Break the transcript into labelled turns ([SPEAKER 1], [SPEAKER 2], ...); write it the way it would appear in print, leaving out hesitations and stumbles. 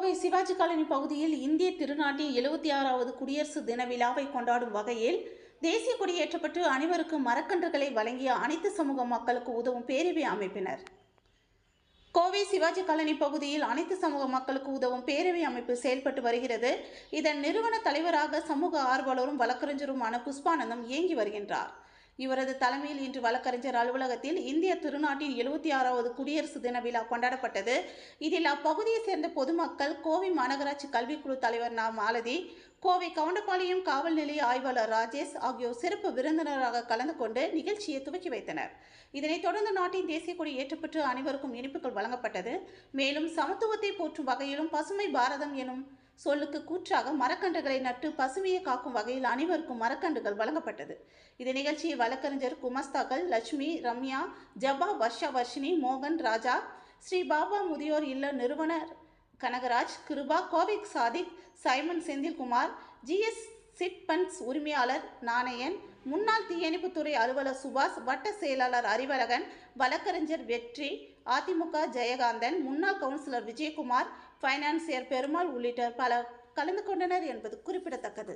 [SPEAKER 1] Kovai Sivaji colony பகுதியில் இந்திய திருநாட்டின் 76வது குடியரசு தின விழாவை கொண்டாடும் வகையில் தேசிய கொடி ஏற்றப்பட்டு அனைவருக்கும் மரக்கன்றுகளை வழங்கிய அனைத்து சமூக மக்களுக்கு உதவும் பேரவை அமைப்பினர். கோவை சிவாஜி காலனி பகுதியில் அனைத்து சமூக மக்களுக்கு உதவும் பேரவை அமைப்பு செயல்பட்டு வருகிறது. இதன் நிறுவன தலைவராக சமூக ஆர்வலரும் வழக்கறிஞருமான புஷ்பானந்தம் இயங்கி வருகின்றார். இவரது தலைமையில் இன்று வழக்கறிஞர் அலுவலகத்தில் இந்திய திருநாட்டின் 76வது குடியரசு தின விழா கொண்டாடப்பட்டது. இதில் அப்பகுதியை சேர்ந்த பொதுமக்கள், கோவை மாநகராட்சி கல்விக்குழு தலைவர் மாலதி, கோவை கவுண்டபாளையம் காவல் நிலைய ஆய்வாளர் ராஜேஷ் ஆகியோர் சிறப்பு விருந்தினராக கலந்து கொண்டு நிகழ்ச்சியை துவக்கி வைத்தனர். இதனைத் தொடர்ந்து நாட்டின் தேசிய கொடி ஏற்றப்பட்டு அனைவருக்கும் இனிப்புகள் வழங்கப்பட்டது. மேலும் சமத்துவத்தை போற்றும் வகையிலும் பசுமை பாரதம் எனும் சொல்லுக்கு கூற்றாக மரக்கன்றுகளை நட்டு பசுமையை காக்கும் வகையில் அனைவருக்கும் மரக்கன்றுகள் வழங்கப்பட்டது. இந்த நிகழ்ச்சியை வழக்கறிஞர் குமஸ்தாக்கள் லட்சுமி, ரம்யா, ஜபா, வர்ஷா, வர்ஷினி, மோகன், ராஜா, ஸ்ரீ பாபா முதியோர் இல்ல நிறுவனர் Kanagaraj, Kiruba, Kovai Sadiq, Simon Senthilkumar, GS chit funds உரிமையாளர் நாணயன், முன்னாள் தீயணைப்புத்துறை அலுவலர் சுபாஷ், வட்ட செயலாளர் அறிவழகன், வழக்கறிஞர் வெற்றி, அதிமுக ஜெயகாந்தன், முன்னாள் கவுன்சிலர் விஜயகுமார், பைனான்சியர் பெருமாள் உள்ளிட்ட பலர் கலந்து கொண்டனர் என்பது குறிப்பிடத்தக்கது.